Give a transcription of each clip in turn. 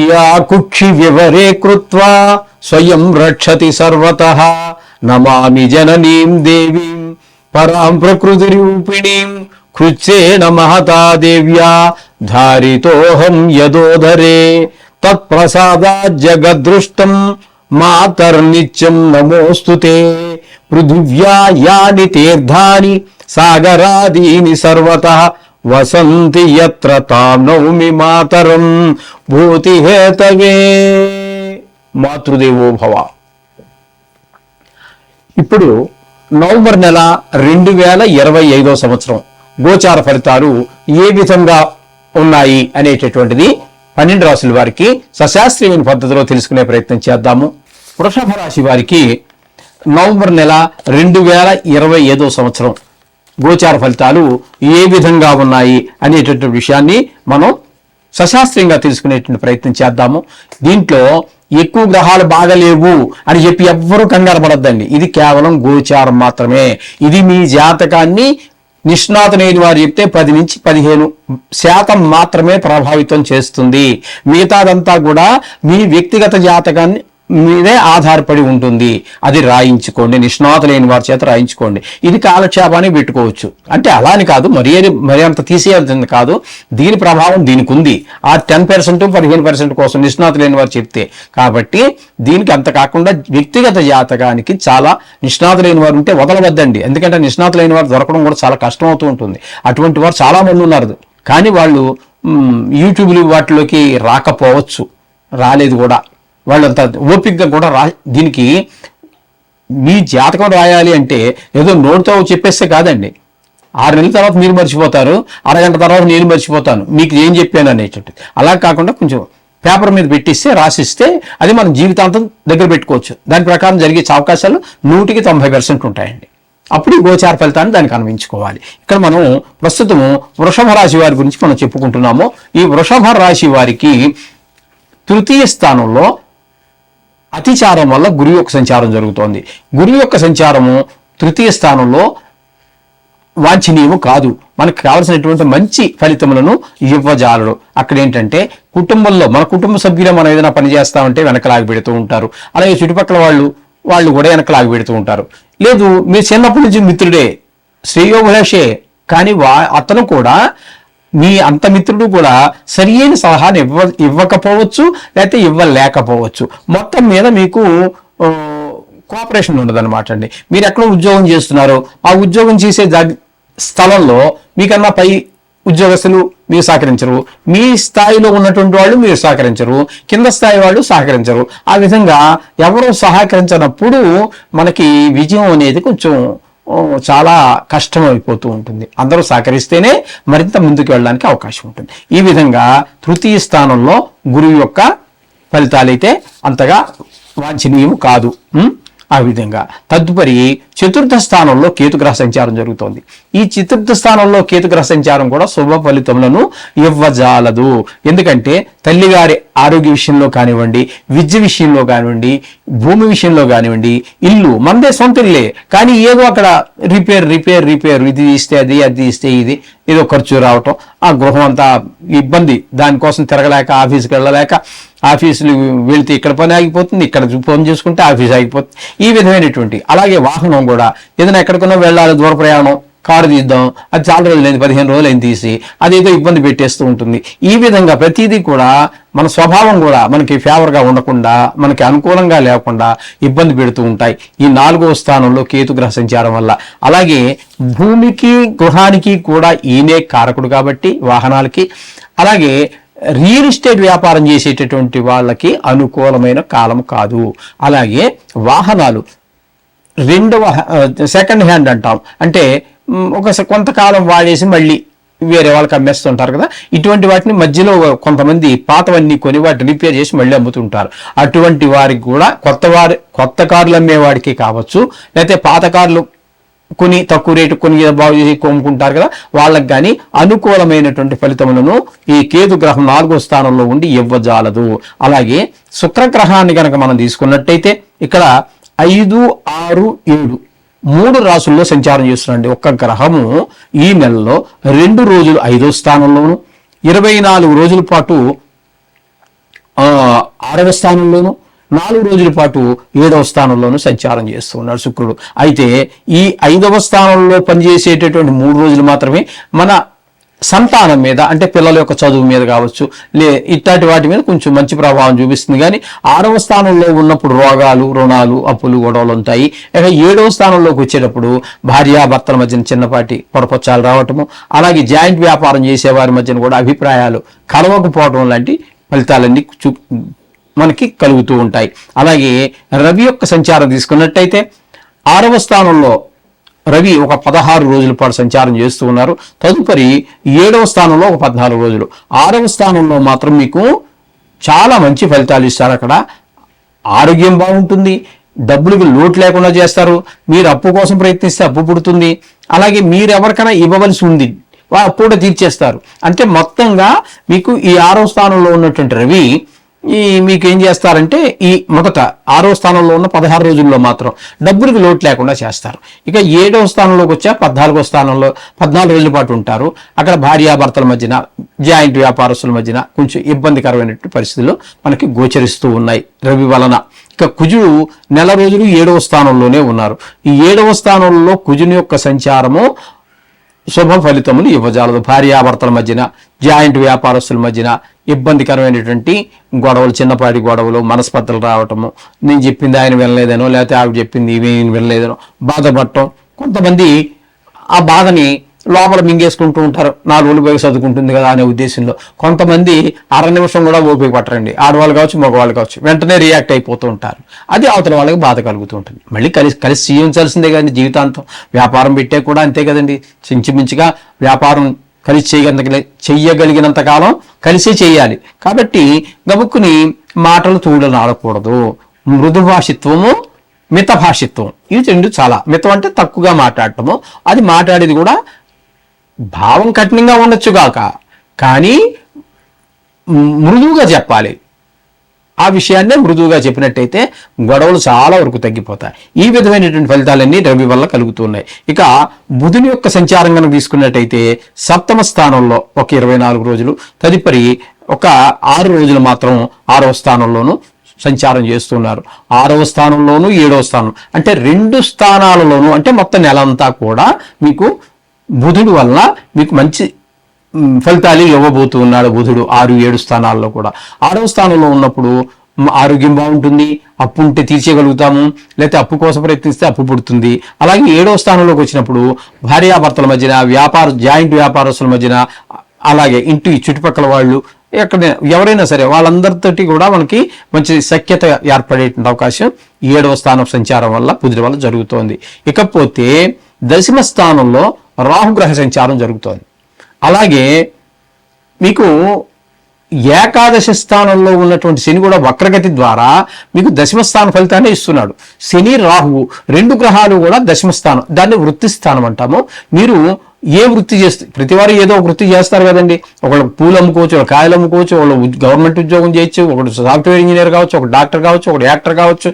Yeah కుక్షి వివరే కృత్వా స్వయం రక్షతి సర్వతః నమామి జననీం దేవీం పరాం ప్రకృతి రూపిణీం కృచ్చేన మహతా దేవ్యా ధారితోహం యదోదరే తత్ప్రసాదాత్ జగదృష్టం మాతర్నిత్యం నమోస్తుతే పృథివ్యా యాని తీర్థాని సాగరాదీని సర్వతః వసంతి యత్ర తాం నౌమి మాతరం భూతిహేతవే. మాతృదేవో భవ. ఇప్పుడు నవంబర్ నెల 2025 సంవత్సరం గోచార ఫలితాలు ఏ విధంగా ఉన్నాయి అనేటటువంటిది 12 రాశుల వారికి సశాస్త్రీయమైన పద్ధతిలో తెలుసుకునే ప్రయత్నం చేద్దాము. వృషభ రాశి వారికి నవంబర్ నెల 2025 సంవత్సరం గోచార ఫలితాలు ఏ విధంగా ఉన్నాయి అనేటటువంటి విషయాన్ని మనం సశాస్త్రీయంగా తెలుసుకునేటువంటి ప్రయత్నం చేద్దాము. దీంట్లో ఎక్కువ గ్రహాలు బాగలేవు అని చెప్పి ఎవ్వరూ కంగారు పడద్దండి. ఇది కేవలం గోచారం మాత్రమే. ఇది మీ జాతకాన్ని నిష్ణాతులైన వారు చెప్తే 10 నుంచి 15% మాత్రమే ప్రభావితం చేస్తుంది. మిగతాదంతా కూడా మీ వ్యక్తిగత జాతకాన్ని మీదే ఆధారపడి ఉంటుంది. అది రాయించుకోండి, నిష్ణాతులైన వారి చేత రాయించుకోండి. ఇది కాలక్షేపాన్ని పెట్టుకోవచ్చు. అంటే అలా అని కాదు, మరి అంత తీసేయాల్సింది కాదు. దీని ప్రభావం దీనికి ఉంది. ఆ 10% 15% కోసం నిష్ణాతులైన వారు చెప్తే, కాబట్టి దీనికి అంత కాకుండా వ్యక్తిగత జాతకానికి చాలా నిష్ణాతులైన వారు ఉంటే వదలవద్దండి. ఎందుకంటే నిష్ణాతులైన వారు దొరకడం కూడా చాలా కష్టం అవుతూ ఉంటుంది. అటువంటి వారు చాలా మంది ఉన్నారు. కానీ వాళ్ళు యూట్యూబ్లు వాటిలోకి రాకపోవచ్చు, రాలేదు కూడా. వాళ్ళంత ఓపికగా కూడా దీనికి మీ జాతకం రాయాలి అంటే ఏదో నోటితో చెప్పేస్తే కాదండి. 6 నెలల తర్వాత మీరు మర్చిపోతారు, అరగంట తర్వాత నేను మర్చిపోతాను మీకు ఏం చెప్పాను అనేటట్టు. అలా కాకుండా కొంచెం పేపర్ మీద పెట్టిస్తే, రాసిస్తే అది మనం జీవితాంతం దగ్గర పెట్టుకోవచ్చు. దాని ప్రకారం జరిగే అవకాశాలు 100% ఉంటాయండి. అప్పుడు ఈ గోచార ఫలితాన్ని దానికి అన్వయించుకోవాలి. ఇక్కడ మనం ప్రస్తుతము వృషభ రాశి వారి గురించి మనం చెప్పుకుంటున్నాము. ఈ వృషభ రాశి వారికి తృతీయ స్థానంలో అతిచారం వల్ల గురు యొక్క సంచారం జరుగుతోంది. గురు యొక్క సంచారము తృతీయ స్థానంలో వాంఛనీయము కాదు. మనకు కావలసినటువంటి మంచి ఫలితములను ఇవ్వజాలడు. అక్కడ ఏంటంటే కుటుంబంలో మన కుటుంబ సభ్యులు మనం ఏదైనా పని చేస్తామంటే వెనకలాగి పెడుతూ ఉంటారు. అలాగే చుట్టుపక్కల వాళ్ళు కూడా వెనకలాగి పెడుతూ ఉంటారు. లేదు మీరు చిన్నప్పటి నుంచి మిత్రుడే, శ్రేయోభిలాషే, కానీ అతను కూడా మీ అంత మిత్రుడు కూడా సరి అయిన సలహాను ఇవ్వకపోవచ్చు, లేకపోతే ఇవ్వలేకపోవచ్చు. మొత్తం మీద మీకు కోఆపరేషన్ ఉండదన్నమాట అండి. మీరు ఎక్కడో ఉద్యోగం చేస్తున్నారో ఆ ఉద్యోగం చేసే స్థలంలో మీకన్నా పై ఉద్యోగస్తులు మీరు సహకరించరు, మీ స్థాయిలో ఉన్నటువంటి వాళ్ళు మీరు సహకరించరు, కింద స్థాయి వాళ్ళు సహకరించరు. ఆ విధంగా ఎవరో సహకరించినప్పుడు మనకి విజయం అనేది కొంచెం చాలా కష్టం అయిపోతూ ఉంటుంది. అందరూ సహకరిస్తేనే మరింత ముందుకు వెళ్ళడానికి అవకాశం ఉంటుంది. ఈ విధంగా తృతీయ స్థానంలో గురువు యొక్క ఫలితాలైతే అంతగా వాంఛనీయం కాదు. ఆ విధంగా తదుపరి చతుర్థ స్థానంలో కేతుగ్రహ సంచారం జరుగుతోంది. ఈ చతుర్థ స్థానంలో కేతుగ్రహ సంచారం కూడా శుభ ఫలితములను ఇవ్వజాలదు. ఎందుకంటే తల్లిగారి ఆరోగ్య విషయంలో కానివ్వండి, విద్య విషయంలో కానివ్వండి, భూమి విషయంలో కానివ్వండి, ఇల్లు మనదే సొంత ఇల్లే కానీ ఏదో అక్కడ రిపేర్ ఇది ఇస్తే అది ఇస్తే ఇది ఏదో ఖర్చు రావటం, ఆ గృహం అంతా ఇబ్బంది, దానికోసం తిరగలేక ఆఫీస్కి వెళ్ళలేక, ఆఫీసులు వెళితే ఇక్కడ పని ఆగిపోతుంది, ఇక్కడ ఫోన్ చేసుకుంటే ఆఫీస్ ఆగిపోతుంది. ఈ విధమైనటువంటి అలాగే వాహనం కూడా ఏదైనా ఎక్కడికైనా వెళ్ళాలి, దూర ప్రయాణం, కారు తీద్దాం, అది చాలా రోజులైంది, 15 రోజులైంది తీసి అదేదో ఇబ్బంది పెట్టేస్తూ ఉంటుంది. ఈ విధంగా ప్రతిదీ కూడా మన స్వభావం కూడా మనకి ఫేవర్గా ఉండకుండా, మనకి అనుకూలంగా లేకుండా ఇబ్బంది పెడుతూ ఉంటాయి ఈ 4వ స్థానంలో కేతుగ్రహ సంచారం వల్ల. అలాగే భూమికి గృహానికి కూడా ఈయనే కారకుడు కాబట్టి వాహనాలకి. అలాగే రియల్ ఎస్టేట్ వ్యాపారం చేసేటటువంటి వాళ్ళకి అనుకూలమైన కాలం కాదు. అలాగే వాహనాలు సెకండ్ హ్యాండ్ అంటాం, అంటే కొంతకాలం వాడేసి మళ్ళీ వేరే వాళ్ళకి అమ్మేస్తుంటారు కదా. ఇటువంటి వాటిని మధ్యలో కొంతమంది పాతవన్నీ కొని వాటిని రిపేర్ చేసి మళ్ళీ అమ్ముతుంటారు. అటువంటి వారికి కూడా కొత్త కార్లు అమ్మేవాడికి కావచ్చు, లేకపోతే పాత కార్లు కొని తక్కువ రేటు కొని బాగు చేసి కొమ్ముకుంటారు కదా, వాళ్ళకి కానీ అనుకూలమైనటువంటి ఫలితములను ఈ కేతు గ్రహం 4వ స్థానంలో ఉండి ఇవ్వజాలదు. అలాగే శుక్రగ్రహాన్ని కనుక మనం తీసుకున్నట్టయితే ఇక్కడ 5, 6, 7 3 రాసుల్లో సంచారం చేస్తున్నాండి. ఒక్క గ్రహము ఈ నెలలో 2 రోజులు 5వ స్థానంలోను, 24 రోజుల పాటు 6వ స్థానంలోను, 4 రోజుల పాటు 7వ స్థానంలోనూ సంచారం చేస్తూ ఉన్నాడు శుక్రుడు. అయితే ఈ 5వ స్థానంలో పనిచేసేటటువంటి 3 రోజులు మాత్రమే మన సంతానం మీద, అంటే పిల్లల యొక్క చదువు మీద కావచ్చు, ఇట్లాంటి వాటి మీద కొంచెం మంచి ప్రభావం చూపిస్తుంది. కానీ 6వ స్థానంలో ఉన్నప్పుడు రోగాలు, రుణాలు, అప్పులు, గొడవలు ఉంటాయి. ఇక 7వ స్థానంలోకి వచ్చేటప్పుడు భార్యాభర్తల మధ్యన చిన్నపాటి పొరపచ్చాలు రావటము, అలాగే జాయింట్ వ్యాపారం చేసేవారి మధ్యన కూడా అభిప్రాయాలు కలవకపోవడం లాంటి ఫలితాలన్నీ మనకి కలుగుతూ ఉంటాయి. అలాగే రవి యొక్క సంచారం తీసుకున్నట్టయితే 6వ స్థానంలో రవి ఒక 16 రోజుల పాటు సంచారం చేస్తూ ఉన్నారు. తదుపరి 7వ స్థానంలో ఒక 14 రోజులు. 6వ స్థానంలో మాత్రం మీకు చాలా మంచి ఫలితాలు ఇస్తారు. అక్కడ ఆరోగ్యం బాగుంటుంది, డబ్బులకు లోటు లేకుండా చేస్తారు. మీరు అప్పు కోసం ప్రయత్నిస్తే అప్పు పుడుతుంది. అలాగే మీరు ఎవరికైనా ఇవ్వవలసి ఉంది, అప్పు కూడా తీర్చేస్తారు. అంటే మొత్తంగా మీకు ఈ 6వ స్థానంలో ఉన్నటువంటి రవి మీకు ఏం చేస్తారంటే ఈ మొదట 6వ స్థానంలో ఉన్న 16 రోజుల్లో మాత్రం డబ్బులకు లోటు లేకుండా చేస్తారు. ఇక 7వ స్థానంలోకి వచ్చా 14వ స్థానంలో 14 రోజుల పాటు ఉంటారు. అక్కడ భార్యాభర్తల మధ్యన, జాయింట్ వ్యాపారస్తుల మధ్యన కొంచెం ఇబ్బందికరమైనటువంటి పరిస్థితులు మనకి గోచరిస్తూ ఉన్నాయి రవి వలన. ఇక కుజుడు నెల రోజులు 7వ స్థానంలోనే ఉన్నారు. ఈ 7వ స్థానంలో కుజుని యొక్క సంచారము శుభ ఫలితములు ఇవ్వజాలదు. భార్యాభర్తల మధ్యన, జాయింట్ వ్యాపారస్తుల మధ్యన ఇబ్బందికరమైనటువంటి గొడవలు, చిన్నపాటి గొడవలు, మనస్పర్ధలు రావటము, నేను చెప్పింది ఆయన వినలేదనో, లేకపోతే ఆవిడ చెప్పింది ఇవి వినలేదనో బాధపడటం. కొంతమంది ఆ బాధని లోపల మింగేసుకుంటూ ఉంటారు, 4 రోజులు పోయి చదువుకుంటుంది కదా అనే ఉద్దేశంలో. కొంతమంది 1/2 నిమిషం కూడా ఓపిక పట్టరండి, ఆడవాళ్ళు కావచ్చు, మగవాళ్ళు కావచ్చు, వెంటనే రియాక్ట్ అయిపోతూ ఉంటారు. అది అవతల వాళ్ళకి బాధ కలుగుతూ ఉంటుంది. మళ్ళీ కలిసి జీవించాల్సిందే కదండి జీవితాంతం. వ్యాపారం పెట్టే కూడా అంతే కదండి, చించుమించుగా వ్యాపారం కలిసి చెయ్యగలిగినంత కాలం కలిసే చేయాలి. కాబట్టి గబుక్కుని మాటలు తూడలు ఆడకూడదు. మృదుభాషిత్వము, మితభాషిత్వం, ఇవి 2 చాలా. మితం అంటే తక్కువగా మాట్లాడటము, అది మాట్లాడేది కూడా భావం కఠినంగా ఉండొచ్చు కాక, కానీ మృదువుగా చెప్పాలి. ఆ విషయాన్నే మృదువుగా చెప్పినట్టయితే గొడవలు చాలా వరకు తగ్గిపోతాయి. ఈ విధమైనటువంటి ఫలితాలన్నీ రవి వల్ల కలుగుతున్నాయి. ఇక బుధుని యొక్క సంచారం కనుక తీసుకున్నట్టయితే 7వ స్థానంలో ఒక 24 రోజులు, తదుపరి ఒక 6 రోజులు మాత్రం 6వ స్థానంలోనూ సంచారం చేస్తున్నారు. 6వ స్థానంలోనూ 7వ స్థానం, అంటే 2 స్థానాలలోనూ, అంటే మొత్తం నెల అంతా కూడా మీకు బుధుడు వల్ల మీకు మంచి ఫలితాలు ఇవ్వబోతూ ఉన్నాడు. బుధుడు 6, 7 స్థానాల్లో కూడా. 6వ స్థానంలో ఉన్నప్పుడు ఆరోగ్యం బాగుంటుంది, అప్పు ఉంటే తీర్చేయగలుగుతాము, లేకపోతే అప్పు కోసం ప్రయత్నిస్తే అప్పు పుడుతుంది. అలాగే 7వ స్థానంలోకి వచ్చినప్పుడు భార్యాభర్తల మధ్యన, జాయింట్ వ్యాపారస్తుల మధ్యన, అలాగే ఇంటి చుట్టుపక్కల వాళ్ళు, ఎక్కడ ఎవరైనా సరే వాళ్ళందరితోటి కూడా మనకి మంచి సఖ్యత ఏర్పడేటువంటి అవకాశం 7వ స్థానం సంచారం వల్ల, బుధుడి వల్ల జరుగుతోంది. ఇకపోతే 10వ స్థానంలో రాహుగ్రహ సంచారం జరుగుతోంది. అలాగే మీకు ఏకాదశ స్థానంలో ఉన్నటువంటి శని కూడా వక్రగతి ద్వారా మీకు 10వ స్థాన ఫలితాన్ని ఇస్తున్నాడు. శని, రాహువు 2 గ్రహాలు కూడా 10వ స్థానం, దాన్ని వృత్తి స్థానం అంటాము. మీరు ఏ వృత్తి చేస్తే, ప్రతివారు ఏదో ఒక వృత్తి చేస్తారు కదండి. ఒకళ్ళు పూలు అమ్ముకోవచ్చు, ఒకళ్ళు కాయలు అమ్ముకోవచ్చు, ఒకళ్ళు గవర్నమెంట్ ఉద్యోగం చేయొచ్చు, ఒకడు సాఫ్ట్వేర్ ఇంజనీర్ కావచ్చు, ఒక డాక్టర్ కావచ్చు, ఒకడు యాక్టర్ కావచ్చు.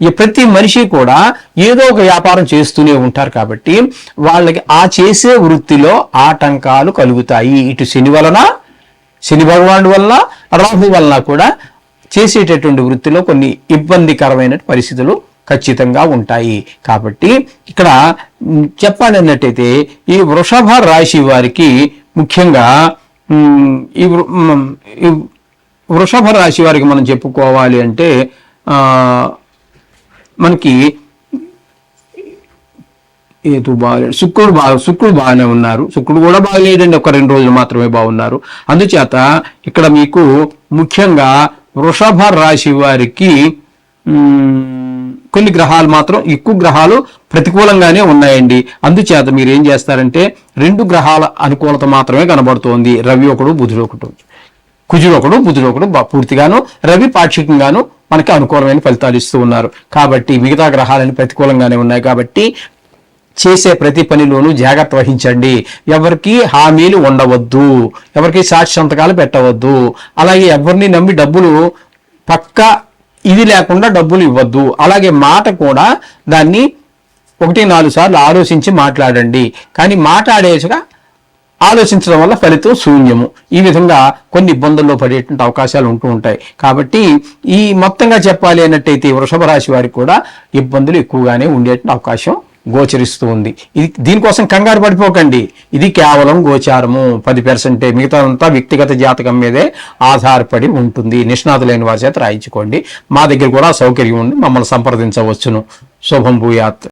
ఈ ప్రతి మనిషి కూడా ఏదో ఒక వ్యాపారం చేస్తూనే ఉంటారు. కాబట్టి వాళ్ళకి ఆ చేసే వృత్తిలో ఆటంకాలు కలుగుతాయి. ఇటు శని వలన, శని భగవానుడి వల్ల, రాహు వలన కూడా చేసేటటువంటి వృత్తిలో కొన్ని ఇబ్బందికరమైన పరిస్థితులు ఖచ్చితంగా ఉంటాయి. కాబట్టి ఇక్కడ చెప్పాలి అన్నట్టయితే ఈ వృషభ రాశి వారికి ముఖ్యంగా ఈ వృషభ రాశి వారికి మనం చెప్పుకోవాలి అంటే మనకి ఏదో బాగలేదు, శుక్రుడు బాగానే ఉన్నారు. శుక్రుడు కూడా బాగలేదండి, ఒక 2 రోజులు మాత్రమే బాగున్నారు. అందుచేత ఇక్కడ మీకు ముఖ్యంగా వృషభ రాశి వారికి కొన్ని గ్రహాలు మాత్రం, ఎక్కువ గ్రహాలు ప్రతికూలంగానే ఉన్నాయండి. అందుచేత మీరు ఏం చేస్తారంటే 2 గ్రహాల అనుకూలత మాత్రమే కనబడుతోంది. రవి ఒకడు, బుధుడు ఒకడు, కుజుడు ఒకడు, బుధుడు ఒకడు పూర్తిగాను, రవి పాక్షికంగాను మనకి అనుకూలమైన ఫలితాలు ఇస్తూ ఉన్నారు. కాబట్టి మిగతా గ్రహాలని ప్రతికూలంగానే ఉన్నాయి. కాబట్టి చేసే ప్రతి పనిలోనూ జాగ్రత్త వహించండి. ఎవరికి హామీలు ఉండవద్దు, ఎవరికి సాక్షి సంతకాలు పెట్టవద్దు. అలాగే ఎవరిని నమ్మి డబ్బులు పక్కా ఇది లేకుండా డబ్బులు ఇవ్వద్దు. అలాగే మాట కూడా దాన్ని 1-4 సార్లు ఆలోచించి మాట్లాడండి. కానీ మాట్లాడేసుగా ఆలోచించడం వల్ల ఫలితం శూన్యము. ఈ విధంగా కొన్ని ఇబ్బందుల్లో పడేటువంటి అవకాశాలు ఉంటూ ఉంటాయి. కాబట్టి ఈ మొత్తంగా చెప్పాలి అన్నట్టయితే వృషభ రాశి వారికి కూడా ఇబ్బందులు ఎక్కువగానే ఉండేటువంటి అవకాశం గోచరిస్తూ ఉంది. ఇది దీనికోసం కంగారు పడిపోకండి. ఇది కేవలం గోచారము 10%, మిగతా అంతా వ్యక్తిగత జాతకం మీదే ఆధారపడి ఉంటుంది. నిష్ణాతులైన వారి చేత రాయించుకోండి. మా దగ్గర కూడా సౌకర్యం ఉంది, మమ్మల్ని సంప్రదించవచ్చును. శుభం భూయాత్.